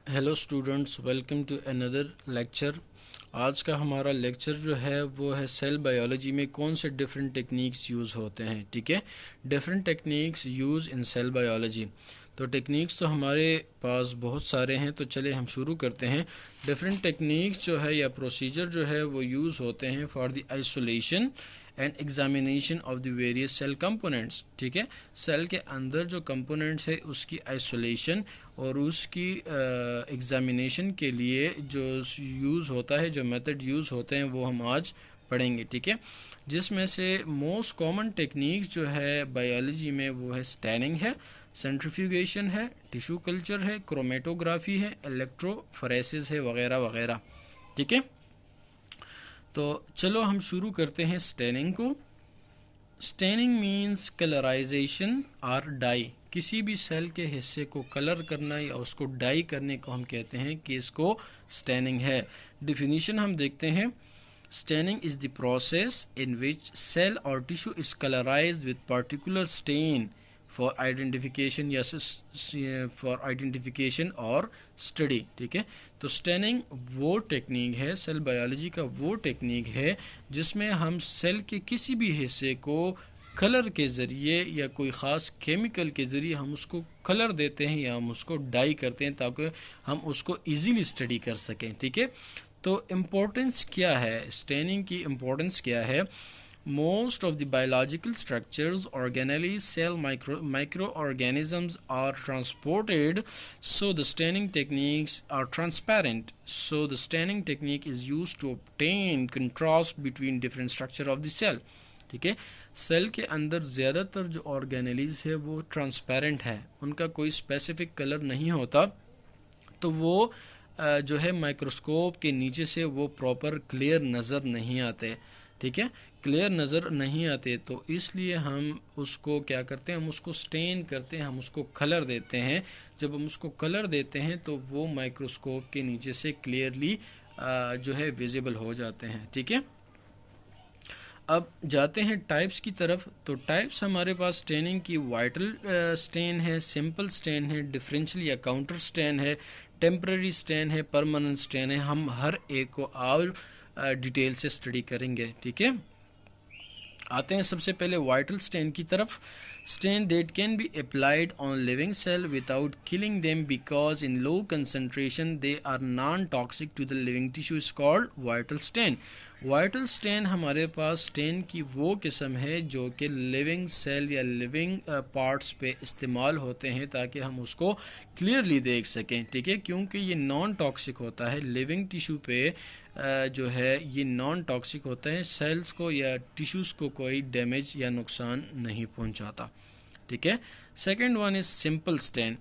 Hello students, welcome to another lecture. आज का हमारा लेक्चर जो है वो है सेल बायोलॉजी में कौन से डिफरेंट टेक्निक्स यूज़ होते हैं। ठीक है, different techniques use in cell biology. तो टेक्निक्स तो हमारे पास बहुत सारे हैं, तो चले हम शुरू करते हैं। डिफरेंट टेक्निक्स जो है या प्रोसीजर जो है वो यूज़ होते हैं for the isolation and examination of the various cell components. ठीक है, सेल के अंदर जो कंपोनेंट्स है उसकी आइसोलेशन और उसकी एग्जामिनेशन के लिए जो यूज़ होता है, जो मेथड यूज़ होते हैं वो हम आज पढ़ेंगे। ठीक है, जिसमें से मोस्ट कॉमन टेक्निक्स जो है बायोलॉजी में वो है स्टैनिंग है, सेंट्रीफ्यूगेशन है, टिश्यू कल्चर है, क्रोमेटोग्राफी है, इलेक्ट्रोफोरेसिस है, वगैरह वगैरह। ठीक है, तो चलो हम शुरू करते हैं स्टैनिंग को। स्टैनिंग मीन्स कलराइजेशन और डाई। किसी भी सेल के हिस्से को कलर करना या उसको डाई करने को हम कहते हैं कि इसको स्टैनिंग है। डिफिनीशन हम देखते हैं। Staining is the process in which cell और tissue is colourised with particular stain for identification या फॉर आइडेंटिफिकेशन और स्टडी। ठीक है, तो स्टैनिंग वो टेक्निक है, सेल बायोलॉजी का वो टेक्निक है जिसमें हम सेल के किसी भी हिस्से को कलर के ज़रिए या कोई ख़ास केमिकल के ज़रिए हम उसको कलर देते हैं या हम उसको डाई करते हैं ताकि हम उसको इजीली स्टडी कर सकें। ठीक है, तो इम्पोर्टेंस क्या है, स्टैनिंग की इम्पोर्टेंस क्या है। Most of the biological structures, organelles, cell microorganisms are transported, so the staining techniques are transparent. So the staining technique is used to obtain contrast between different structure of the cell. ठीक है, cell के अंदर ज़्यादातर जो organelles है वो transparent है, उनका कोई स्पेसिफिक कलर नहीं होता, तो वो जो है माइक्रोस्कोप के नीचे से वो प्रॉपर क्लियर नज़र नहीं आते। ठीक है, क्लियर नज़र नहीं आते, तो इसलिए हम उसको क्या करते हैं, हम उसको स्टेन करते हैं, हम उसको कलर देते हैं। जब हम उसको कलर देते हैं तो वो माइक्रोस्कोप के नीचे से क्लियरली जो है विजिबल हो जाते हैं। ठीक है, अब जाते हैं टाइप्स की तरफ। तो टाइप्स हमारे पास स्टेनिंग की वाइटल स्टेन है, सिंपल स्टेन है, डिफरेंशियल या काउंटर स्टेन है, टेम्पररी स्टेन है, परमानेंट स्टेन है। हम हर एक को और डिटेल से स्टडी करेंगे। ठीक है, आते हैं सबसे पहले वाइटल स्टेन की तरफ। Stain that can be applied on living cell without killing them because in low concentration they are non toxic to the living tissue is called vital stain. Vital stain हमारे पास stain की वो किस्म है जो कि लिविंग सेल या living parts पे इस्तेमाल होते हैं ताकि हम उसको क्लियरली देख सकें। ठीक है, क्योंकि ये नॉन टॉक्सिक होता है, लिविंग टिश्यू पे जो है ये नॉन टॉक्सिक होता है, सेल्स को या टिश्यूज़ को कोई डैमेज या नुकसान नहीं पहुंचाता। ठीक है, second one is simple stain.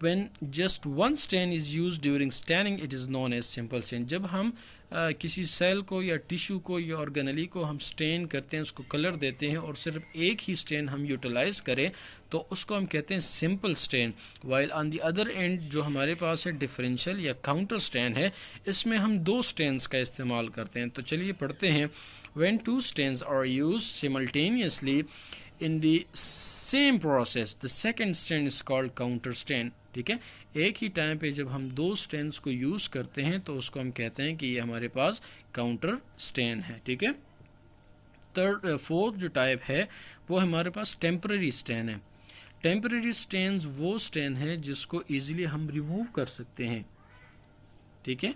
When just one stain is used during staining, it is known as simple stain. जब हम किसी सेल को या टिश्यू को या ऑर्गेनेली को हम स्टेन करते हैं, उसको कलर देते हैं और सिर्फ एक ही स्टेन हम यूटिलाइज करें तो उसको हम कहते हैं simple stain. While on the other end जो हमारे पास है डिफरेंशियल या काउंटर स्टेन है, इसमें हम दो स्टेन्स का इस्तेमाल करते हैं। तो चलिए पढ़ते हैं। When two stains are used simultaneously in the same process, the second stain is called counter stain. ठीक है, एक ही टाइम पे जब हम दो स्टेन्स को यूज़ करते हैं तो उसको हम कहते हैं कि ये हमारे पास काउंटर स्टेन है। ठीक है, फोर्थ जो टाइप है वो हमारे पास टेम्पररी स्टेन है। टेम्पररी स्टेन्स वो स्टेन है जिसको इजीली हम रिमूव कर सकते हैं। ठीक है,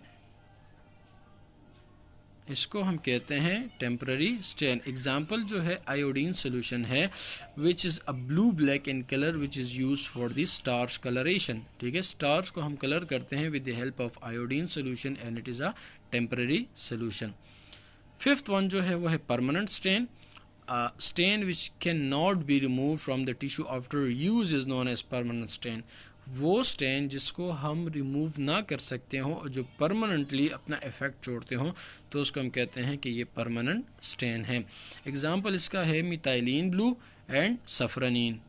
इसको हम कहते हैं टेम्पररी स्टेन। एग्जाम्पल जो है आयोडीन सोल्यूशन है which is a blue black in colour which is use for the starch colouration. ठीक है, स्टार्च को हम कलर करते हैं with the help of iodine solution and it is a temporary solution. Fifth one जो है वो है permanent stain. Stain which can not be remove from the tissue after use is known as permanent stain. वो stain जिसको हम remove ना कर सकते हों और जो परमानेंटली अपना इफेक्ट छोड़ते हों तो उसको हम कहते हैं कि ये परमानेंट स्टेन है। एग्जाम्पल इसका है मिथाइलिन ब्लू एंड सफरानीन।